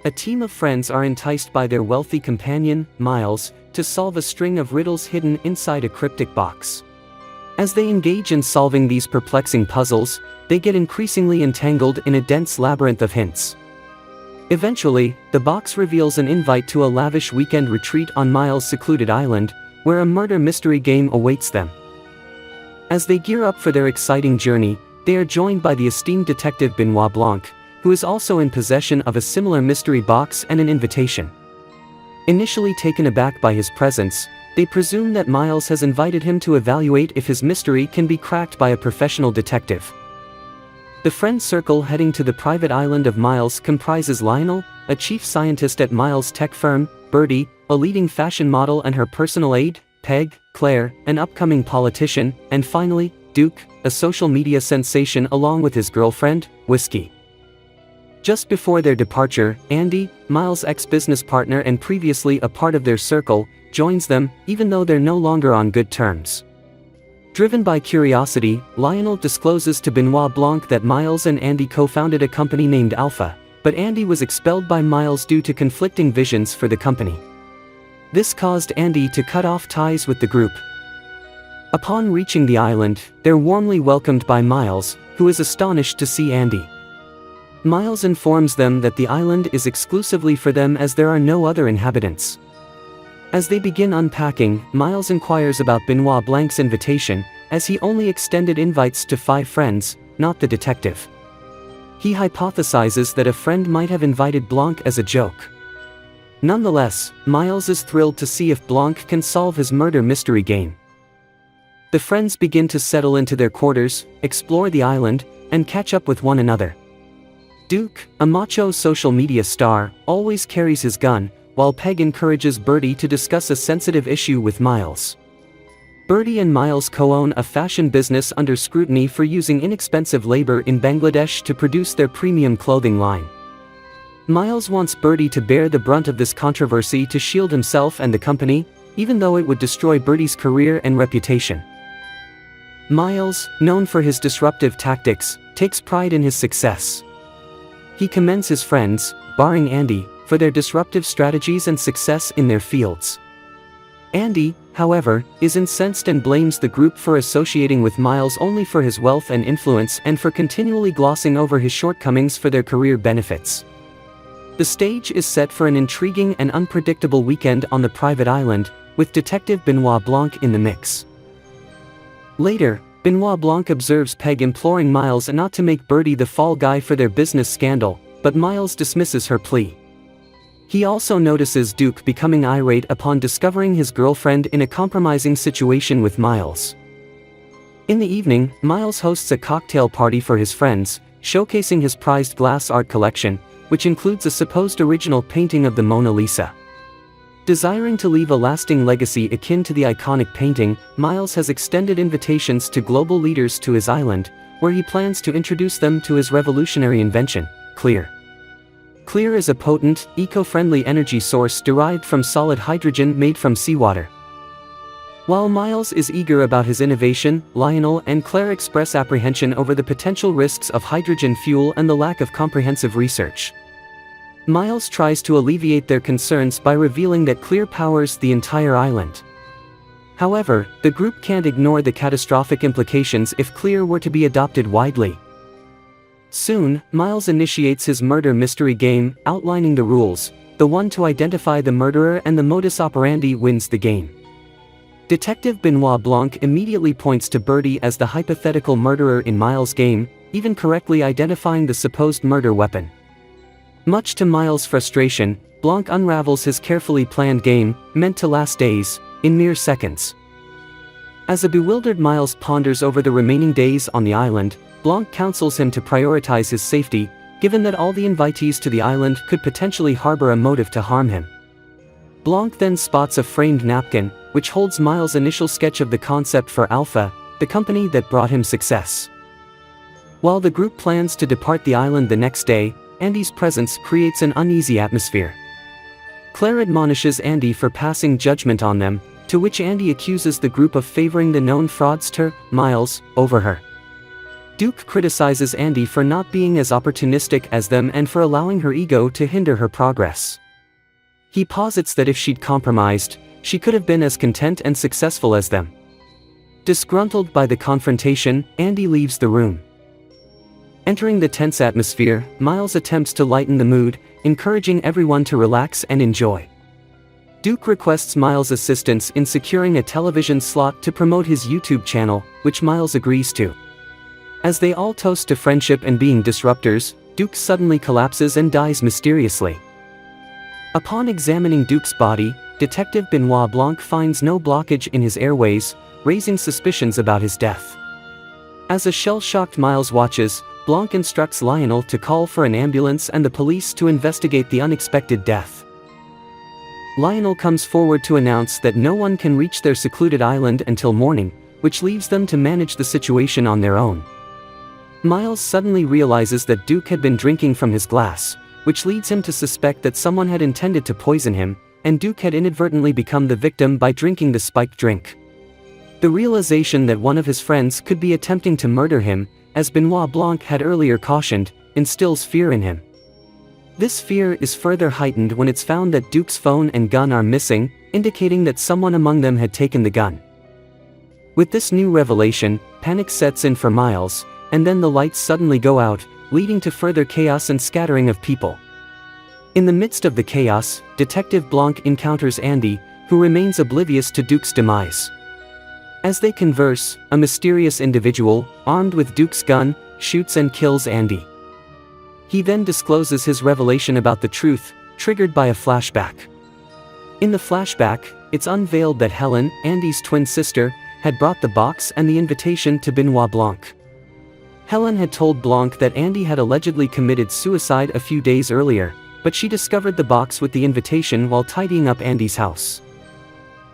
a team of friends are enticed by their wealthy companion, Miles, to solve a string of riddles hidden inside a cryptic box. As they engage in solving these perplexing puzzles, they get increasingly entangled in a dense labyrinth of hints. Eventually, the box reveals an invite to a lavish weekend retreat on Miles' secluded island, where a murder mystery game awaits them. As they gear up for their exciting journey, they are joined by the esteemed detective Benoit Blanc, who is also in possession of a similar mystery box and an invitation. Initially taken aback by his presence, they presume that Miles has invited him to evaluate if his mystery can be cracked by a professional detective. The friend circle heading to the private island of Miles comprises Lionel, a chief scientist at Miles' tech firm, Birdie, a leading fashion model and her personal aide, Peg, Claire, an upcoming politician, and finally, Duke, a social media sensation along with his girlfriend, Whiskey. Just before their departure, Andy, Miles' ex-business partner and previously a part of their circle, joins them, even though they're no longer on good terms. Driven by curiosity, Lionel discloses to Benoit Blanc that Miles and Andy co-founded a company named Alpha, but Andy was expelled by Miles due to conflicting visions for the company. This caused Andy to cut off ties with the group. Upon reaching the island, they're warmly welcomed by Miles, who is astonished to see Andy. Miles informs them that the island is exclusively for them as there are no other inhabitants. As they begin unpacking, Miles inquires about Benoit Blanc's invitation, as he only extended invites to 5 friends, not the detective. He hypothesizes that a friend might have invited Blanc as a joke. Nonetheless, Miles is thrilled to see if Blanc can solve his murder mystery game. The friends begin to settle into their quarters, explore the island, and catch up with one another. Duke, a macho social media star, always carries his gun, while Peg encourages Birdie to discuss a sensitive issue with Miles. Birdie and Miles co-own a fashion business under scrutiny for using inexpensive labor in Bangladesh to produce their premium clothing line. Miles wants Birdie to bear the brunt of this controversy to shield himself and the company, even though it would destroy Birdie's career and reputation. Miles, known for his disruptive tactics, takes pride in his success. He commends his friends, barring Andy, for their disruptive strategies and success in their fields. Andy, however, is incensed and blames the group for associating with Miles only for his wealth and influence and for continually glossing over his shortcomings for their career benefits. The stage is set for an intriguing and unpredictable weekend on the private island, with Detective Benoit Blanc in the mix. Later, Benoit Blanc observes Peg imploring Miles not to make Birdie the fall guy for their business scandal, but Miles dismisses her plea. He also notices Duke becoming irate upon discovering his girlfriend in a compromising situation with Miles. In the evening, Miles hosts a cocktail party for his friends, showcasing his prized glass art collection, which includes a supposed original painting of the Mona Lisa. Desiring to leave a lasting legacy akin to the iconic painting, Miles has extended invitations to global leaders to his island, where he plans to introduce them to his revolutionary invention, Clear. Clear is a potent, eco-friendly energy source derived from solid hydrogen made from seawater. While Miles is eager about his innovation, Lionel and Claire express apprehension over the potential risks of hydrogen fuel and the lack of comprehensive research. Miles tries to alleviate their concerns by revealing that Clear powers the entire island. However, the group can't ignore the catastrophic implications if Clear were to be adopted widely. Soon, Miles initiates his murder mystery game, outlining the rules. The one to identify the murderer and the modus operandi wins the game. Detective Benoit Blanc immediately points to Birdie as the hypothetical murderer in Miles' game, even correctly identifying the supposed murder weapon. Much to Miles' frustration, Blanc unravels his carefully planned game, meant to last days, in mere seconds. As a bewildered Miles ponders over the remaining days on the island, Blanc counsels him to prioritize his safety, given that all the invitees to the island could potentially harbor a motive to harm him. Blanc then spots a framed napkin, which holds Miles' initial sketch of the concept for Alpha, the company that brought him success. While the group plans to depart the island the next day, Andy's presence creates an uneasy atmosphere. Claire admonishes Andy for passing judgment on them, to which Andy accuses the group of favoring the known fraudster, Miles, over her. Duke criticizes Andy for not being as opportunistic as them and for allowing her ego to hinder her progress. He posits that if she'd compromised, she could have been as content and successful as them. Disgruntled by the confrontation, Andy leaves the room. Entering the tense atmosphere, Miles attempts to lighten the mood, encouraging everyone to relax and enjoy. Duke requests Miles' assistance in securing a television slot to promote his YouTube channel, which Miles agrees to. As they all toast to friendship and being disruptors, Duke suddenly collapses and dies mysteriously. Upon examining Duke's body, Detective Benoit Blanc finds no blockage in his airways, raising suspicions about his death. As a shell-shocked Miles watches, Blanc instructs Lionel to call for an ambulance and the police to investigate the unexpected death. Lionel comes forward to announce that no one can reach their secluded island until morning, which leaves them to manage the situation on their own. Miles suddenly realizes that Duke had been drinking from his glass, which leads him to suspect that someone had intended to poison him, and Duke had inadvertently become the victim by drinking the spiked drink. The realization that one of his friends could be attempting to murder him, as Benoit Blanc had earlier cautioned, instills fear in him. This fear is further heightened when it's found that Duke's phone and gun are missing, indicating that someone among them had taken the gun. With this new revelation, panic sets in for Miles, and then the lights suddenly go out, leading to further chaos and scattering of people. In the midst of the chaos, Detective Blanc encounters Andy, who remains oblivious to Duke's demise. As they converse, a mysterious individual, armed with Duke's gun, shoots and kills Andy. He then discloses his revelation about the truth, triggered by a flashback. In the flashback, it's unveiled that Helen, Andy's twin sister, had brought the box and the invitation to Benoit Blanc. Helen had told Blanc that Andy had allegedly committed suicide a few days earlier, but she discovered the box with the invitation while tidying up Andy's house.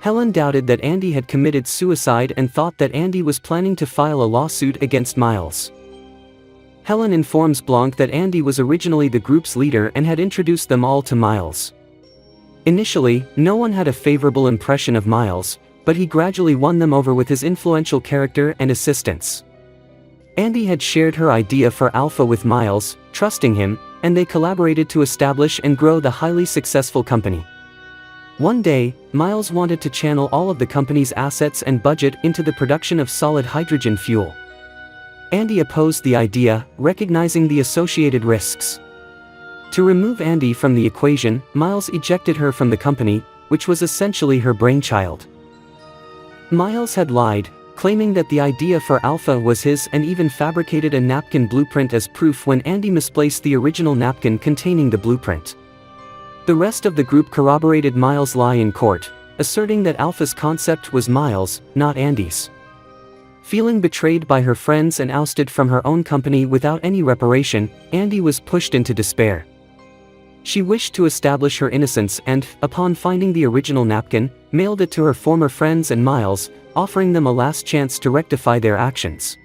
Helen doubted that Andy had committed suicide and thought that Andy was planning to file a lawsuit against Miles. Helen informs Blanc that Andy was originally the group's leader and had introduced them all to Miles. Initially, no one had a favorable impression of Miles, but he gradually won them over with his influential character and assistance. Andy had shared her idea for Alpha with Miles, trusting him, and they collaborated to establish and grow the highly successful company. One day, Miles wanted to channel all of the company's assets and budget into the production of solid hydrogen fuel. Andy opposed the idea, recognizing the associated risks. To remove Andy from the equation, Miles ejected her from the company, which was essentially her brainchild. Miles had lied, claiming that the idea for Alpha was his and even fabricated a napkin blueprint as proof when Andy misplaced the original napkin containing the blueprint. The rest of the group corroborated Miles' lie in court, asserting that Alpha's concept was Miles', not Andy's. Feeling betrayed by her friends and ousted from her own company without any reparation, Andy was pushed into despair. She wished to establish her innocence and, upon finding the original napkin, mailed it to her former friends and Miles, offering them a last chance to rectify their actions.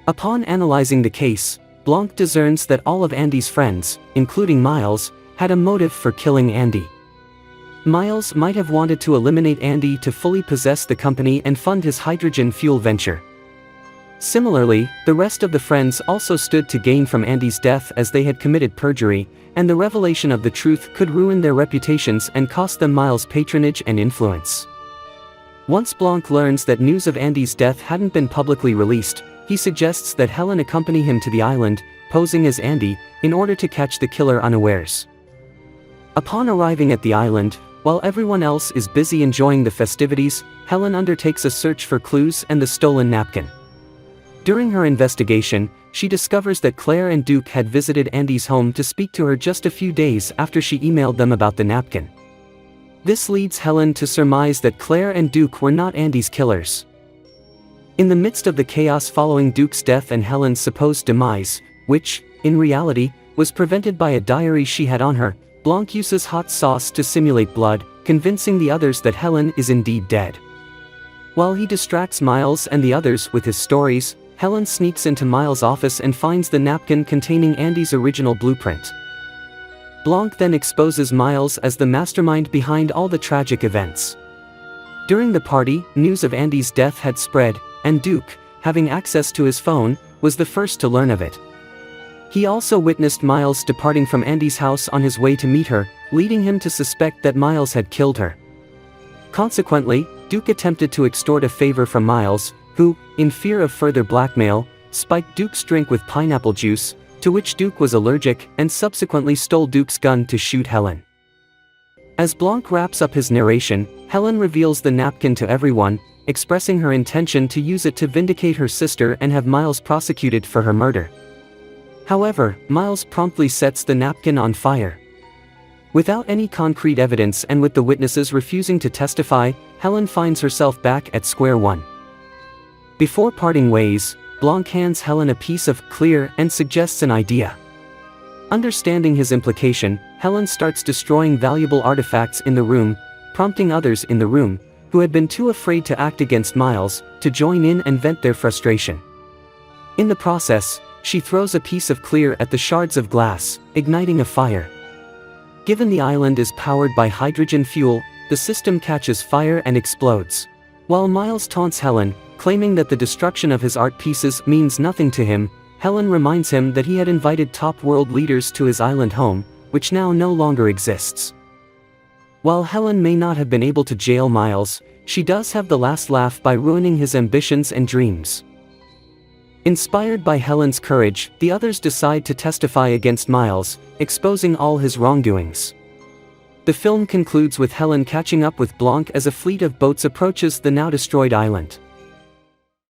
Upon analyzing the case, Blanc discerns that all of Andy's friends, including Miles, had a motive for killing Andy. Miles might have wanted to eliminate Andy to fully possess the company and fund his hydrogen fuel venture. Similarly, the rest of the friends also stood to gain from Andy's death as they had committed perjury, and the revelation of the truth could ruin their reputations and cost them Miles' patronage and influence. Once Blanc learns that news of Andy's death hadn't been publicly released, he suggests that Helen accompany him to the island, posing as Andy, in order to catch the killer unawares. Upon arriving at the island, while everyone else is busy enjoying the festivities, Helen undertakes a search for clues and the stolen napkin. During her investigation, she discovers that Claire and Duke had visited Andy's home to speak to her just a few days after she emailed them about the napkin. This leads Helen to surmise that Claire and Duke were not Andy's killers. In the midst of the chaos following Duke's death and Helen's supposed demise, which, in reality, was prevented by a diary she had on her, Blanc uses hot sauce to simulate blood, convincing the others that Helen is indeed dead. While he distracts Miles and the others with his stories, Helen sneaks into Miles' office and finds the napkin containing Andy's original blueprint. Blanc then exposes Miles as the mastermind behind all the tragic events. During the party, news of Andy's death had spread, and Duke, having access to his phone, was the first to learn of it. He also witnessed Miles departing from Andy's house on his way to meet her, leading him to suspect that Miles had killed her. Consequently, Duke attempted to extort a favor from Miles, who, in fear of further blackmail, spiked Duke's drink with pineapple juice, to which Duke was allergic, and subsequently stole Duke's gun to shoot Helen. As Blanc wraps up his narration, Helen reveals the napkin to everyone, expressing her intention to use it to vindicate her sister and have Miles prosecuted for her murder. However, Miles promptly sets the napkin on fire. Without any concrete evidence and with the witnesses refusing to testify, Helen finds herself back at square one. Before parting ways, Blanc hands Helen a piece of clear and suggests an idea. Understanding his implication, Helen starts destroying valuable artifacts in the room, prompting others in the room, who had been too afraid to act against Miles, to join in and vent their frustration. In the process, she throws a piece of clear at the shards of glass, igniting a fire. Given the island is powered by hydrogen fuel, the system catches fire and explodes. While Miles taunts Helen, claiming that the destruction of his art pieces means nothing to him, Helen reminds him that he had invited top world leaders to his island home, which now no longer exists. While Helen may not have been able to jail Miles, she does have the last laugh by ruining his ambitions and dreams. Inspired by Helen's courage, the others decide to testify against Miles, exposing all his wrongdoings. The film concludes with Helen catching up with Blanc as a fleet of boats approaches the now destroyed island.